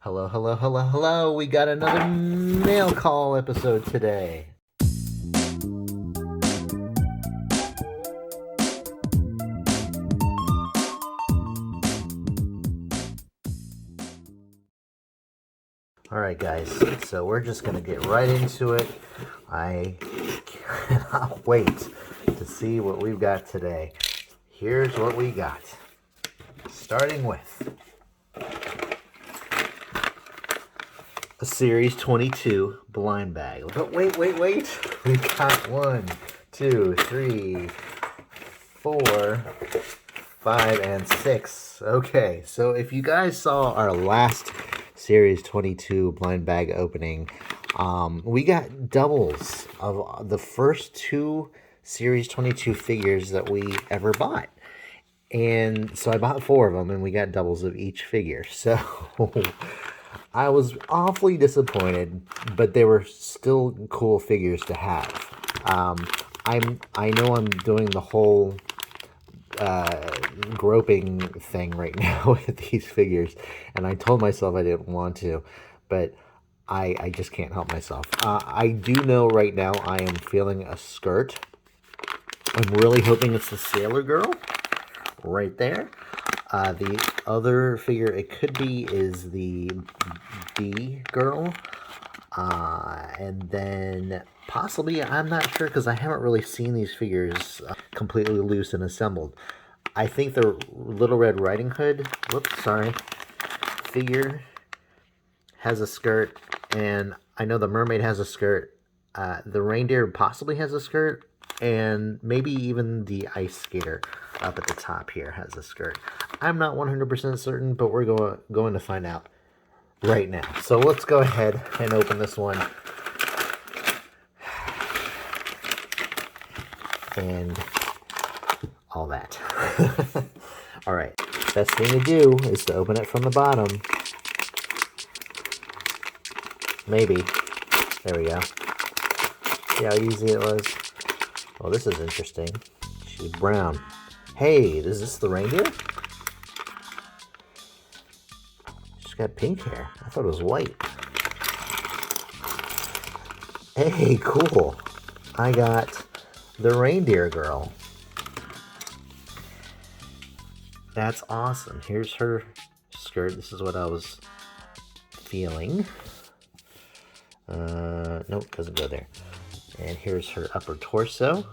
Hello, hello, hello, hello. We got another mail call episode today. Alright guys, so we're just going to get right into it. I cannot wait to see what we've got today. Here's what we got. Starting with a Series 22 blind bag. But wait. We got 1, 2, 3, 4, 5, and 6. Okay, so if you guys saw our last Series 22 blind bag opening, we got doubles of the first 2 Series 22 figures that we ever bought. And so I bought 4 of them, and we got doubles of each figure. So I was awfully disappointed, but they were still cool figures to have. I know I'm doing the whole groping thing right now with these figures, and I told myself I didn't want to, but I just can't help myself. I do know right now I am feeling a skirt. I'm really hoping it's the Sailor Girl right there. The other figure it could be is the Bee Girl. And then possibly, I'm not sure because I haven't really seen these figures completely loose and assembled. I think the Little Red Riding Hood, figure has a skirt, and I know the mermaid has a skirt. The reindeer possibly has a skirt, and maybe even the ice skater up at the top here has a skirt. I'm not 100% certain, but we're going to find out right now. So let's go ahead and open this one. And all that. All right. Best thing to do is to open it from the bottom. Maybe. There we go. See how easy it was? Oh, this is interesting. She's brown. Hey, is this the reindeer? She's got pink hair. I thought it was white. Hey, cool. I got the reindeer girl. That's awesome. Here's her skirt. This is what I was feeling. Nope, doesn't go there. And here's her upper torso.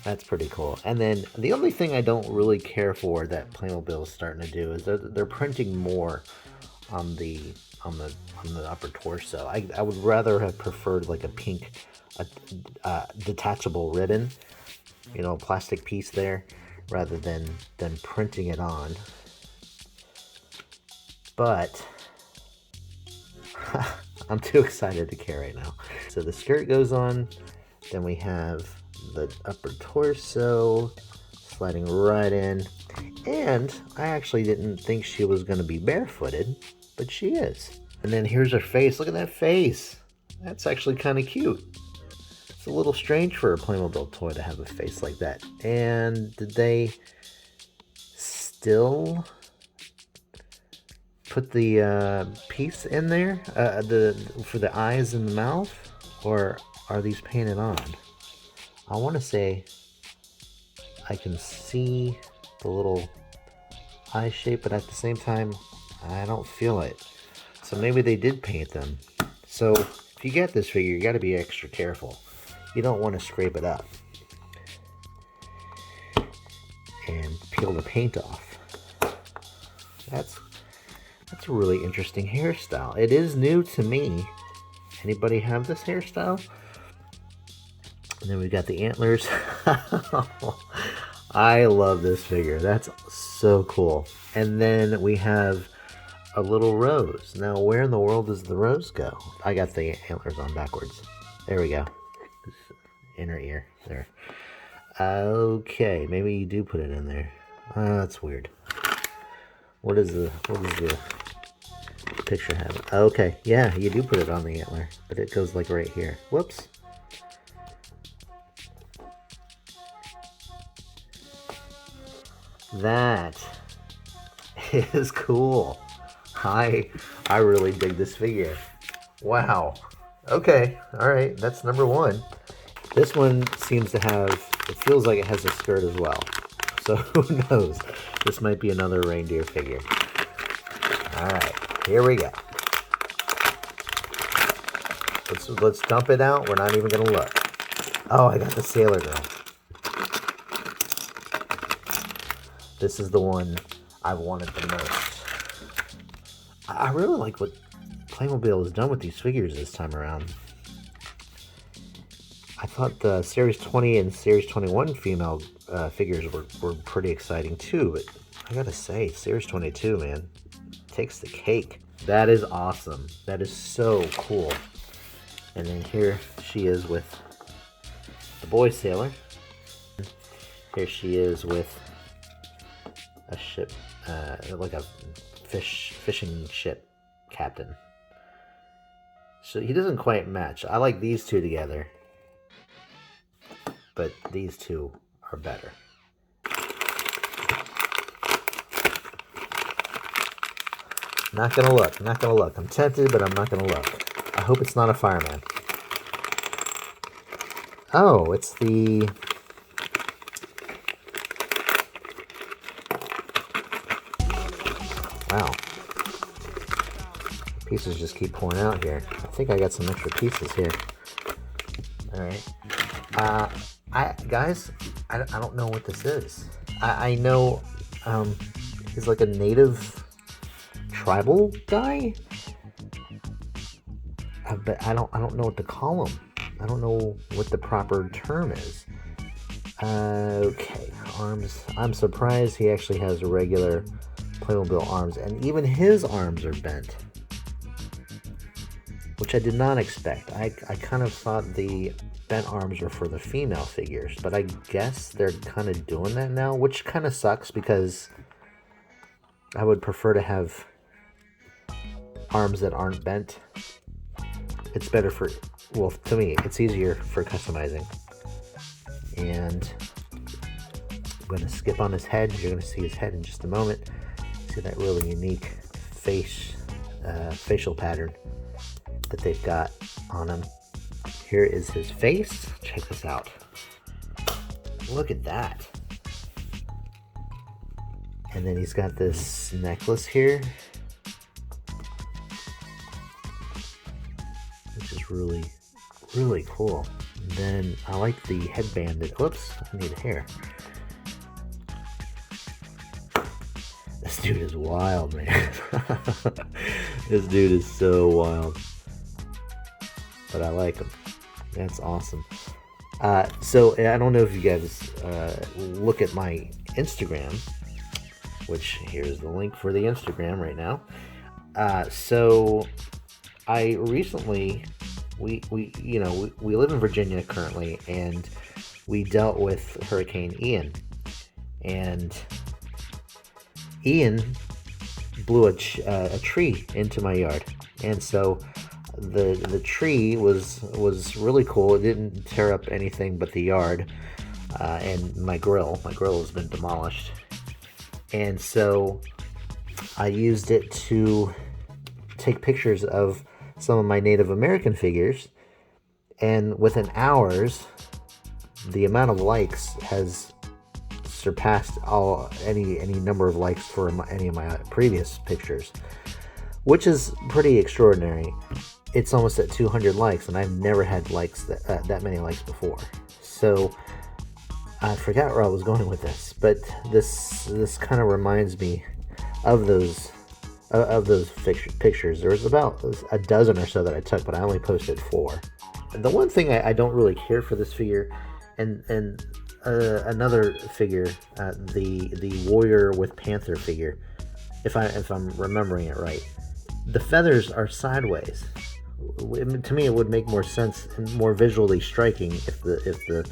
That's pretty cool. And then the only thing I don't really care for that Playmobil is starting to do is they're printing more on the upper torso. I would rather have preferred like a pink detachable ribbon, you know, a plastic piece there, rather than printing it on. But I'm too excited to care right now. So the skirt goes on, then we have the upper torso sliding right in, and I actually didn't think she was going to be barefooted, but she is. And then here's her face. Look at that face. That's actually kind of cute. It's a little strange for a Playmobil toy to have a face like that. And did they still put the piece in there for the eyes and the mouth, or are these painted on? I want to say I can see the little eye shape, but at the same time I don't feel it. So maybe they did paint them. So if you get this figure, you got to be extra careful. You don't want to scrape it up and peel the paint off. That's a really interesting hairstyle. It is new to me. Anybody have this hairstyle? And then we got the antlers. I love this figure. That's so cool. And then we have a little rose. Now, where in the world does the rose go? I got the antlers on backwards. There we go. Inner ear. There. Okay, maybe you do put it in there. That's weird. What is the picture have? Okay, yeah, you do put it on the antler, but it goes like right here. Whoops. That is cool. I really dig this figure. Wow. Okay, all right, that's number one. This one seems to have, it feels like it has a skirt as well. So who knows? This might be another reindeer figure. All right, here we go. Let's dump it out. We're not even gonna look. Oh, I got the Sailor Girl. This is the one I wanted the most. I really like what Playmobil has done with these figures this time around. I thought the Series 20 and Series 21 female figures were pretty exciting too, but I gotta say, Series 22, man, takes the cake. That is awesome. That is so cool. And then here she is with the boy sailor. Here she is with a ship, like a fishing ship captain. So he doesn't quite match. I like these two together, but these two are better. Not gonna look, not gonna look. I'm tempted, but I'm not gonna look. I hope it's not a fireman. Oh, it's the... Wow. Pieces just keep pouring out here. I think I got some extra pieces here. Alright. Guys, I don't know what this is. I know he's like a native tribal guy, but I don't know what to call him. I don't know what the proper term is. Okay, arms. I'm surprised he actually has regular Playmobil arms, and even his arms are bent, which I did not expect. I kind of thought the bent arms were for the female figures, but I guess they're kind of doing that now, which kind of sucks because I would prefer to have arms that aren't bent. It's better for, well, to me, it's easier for customizing. And I'm going to skip on his head. You're going to see his head in just a moment. See that really unique facial pattern that they've got on him. Here is his face. Check this out. Look at that. And then he's got this necklace here, which is really, really cool. And then I like the headband that, whoops, I need hair. This dude is wild, man. This dude is so wild. But I like him. That's awesome. So I don't know if you guys look at my Instagram, which here's the link for the Instagram right now. So I recently, we live in Virginia currently, and we dealt with Hurricane Ian, and Ian blew a tree into my yard, and so the tree was really cool. It didn't tear up anything but the yard, and my grill has been demolished, and so I used it to take pictures of some of my Native American figures, and within hours the amount of likes has surpassed any number of likes for any of my previous pictures, which is pretty extraordinary. It's almost at 200 likes, and I've never had likes that many likes before. So I forgot where I was going with this, but this kind of reminds me of those pictures. There was about a dozen or so that I took, but I only posted 4. The one thing I don't really care for this figure, and another figure, the warrior with panther figure, if I'm remembering it right, the feathers are sideways. To me, it would make more sense and more visually striking if the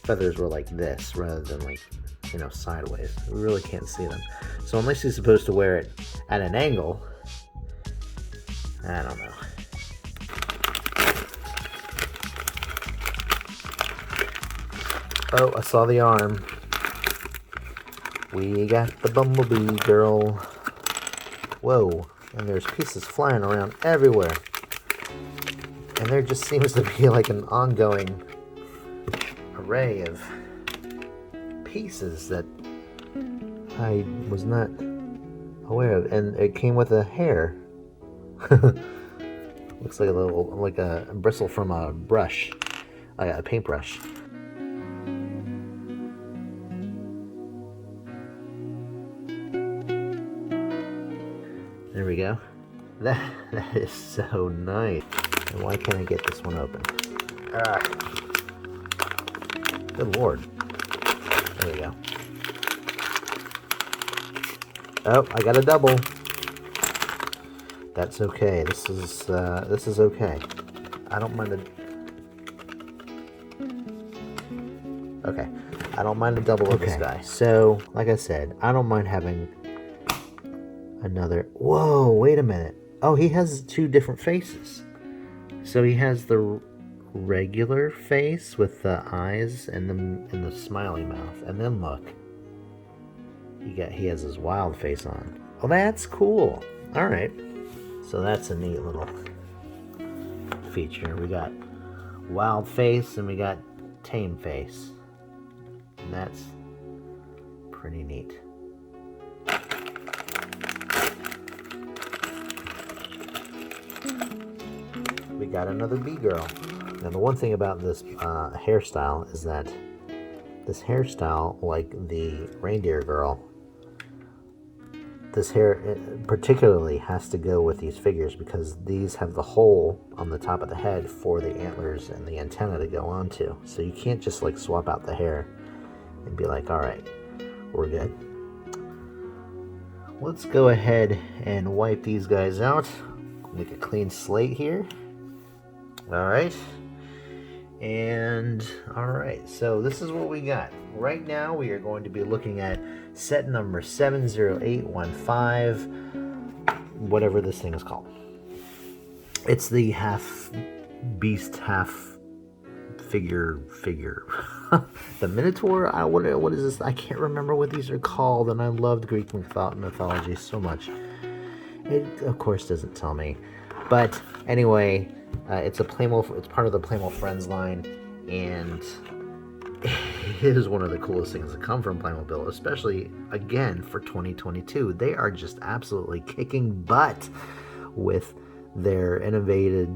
feathers were like this rather than like, sideways. We really can't see them. So unless he's supposed to wear it at an angle, I don't know. Oh, I saw the arm. We got the Bumblebee girl. Whoa, And there's pieces flying around everywhere. And there just seems to be like an ongoing array of pieces that I was not aware of. And it came with a hair. Looks like a bristle from a brush, a paintbrush. There we go. That is so nice. And why can't I get this one open? Good Lord. There we go. Oh, I got a double. That's okay. This is okay. I don't mind Okay. I don't mind a double of this guy. So, like I said, I don't mind having another. Whoa, wait a minute. Oh, he has two different faces. So he has the regular face with the eyes and the smiley mouth, and then look, he has his wild face on. Oh, that's cool. All right, so that's a neat little feature. We got wild face and we got tame face, and that's pretty neat. We got another bee girl. Now the one thing about this hairstyle is that this hairstyle, like the reindeer girl, this hair particularly has to go with these figures because these have the hole on the top of the head for the antlers and the antenna to go onto. So you can't just like swap out the hair and be like, all right, we're good. Let's go ahead and wipe these guys out. Make a clean slate here. All right. And all right, so this is what we got. Right now we are going to be looking at set number 70815, whatever this thing is called. It's the half beast, half figure. The Minotaur, what is this? I can't remember what these are called, and I loved Greek mythology so much. It, of course, doesn't tell me. But anyway, it's a Playmobil. It's part of the Playmobil Friends line, and it is one of the coolest things to come from Playmobil, especially again for 2022. They are just absolutely kicking butt with their innovative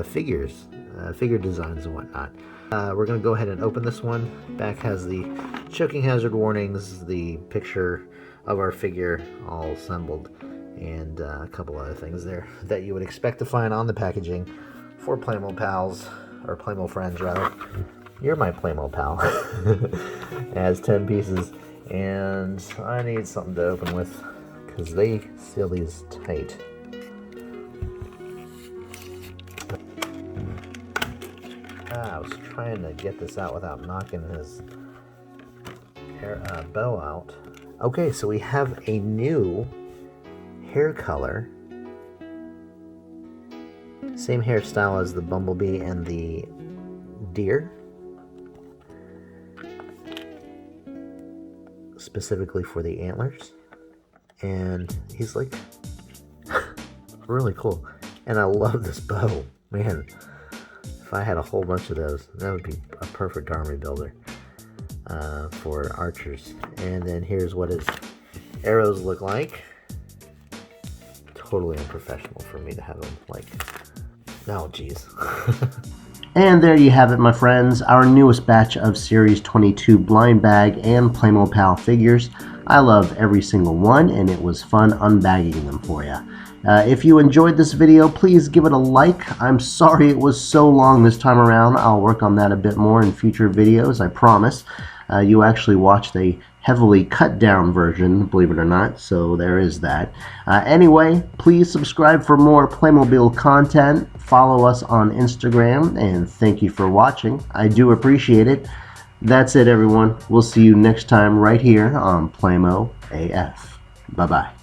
figures, figure designs and whatnot. We're going to go ahead and open this one. Back has the choking hazard warnings, the picture of our figure all assembled, and a couple other things there that you would expect to find on the packaging for Playmo pals, or Playmo friends rather. You're my Playmo pal. It has 10 pieces, and I need something to open with because they seal these tight. I was trying to get this out without knocking his bow out. Okay, so we have a new hair color. Same hairstyle as the bumblebee and the deer. Specifically for the antlers. And he's like really cool. And I love this bow. Man, if I had a whole bunch of those, that would be a perfect army builder for archers. And then here's what his arrows look like. Totally unprofessional for me to have them like, oh geez. And there you have it, my friends, our newest batch of Series 22 blind bag and Playmo Pal figures. I love every single one, and it was fun unbagging them for you. If you enjoyed this video, please give it a like. I'm sorry it was so long this time around. I'll work on that a bit more in future videos, I promise. You actually watched a heavily cut down version, believe it or not, so there is that. Anyway, please subscribe for more Playmobil content. Follow us on Instagram, and thank you for watching. I do appreciate it. That's it, everyone. We'll see you next time right here on Playmo AF. Bye-bye.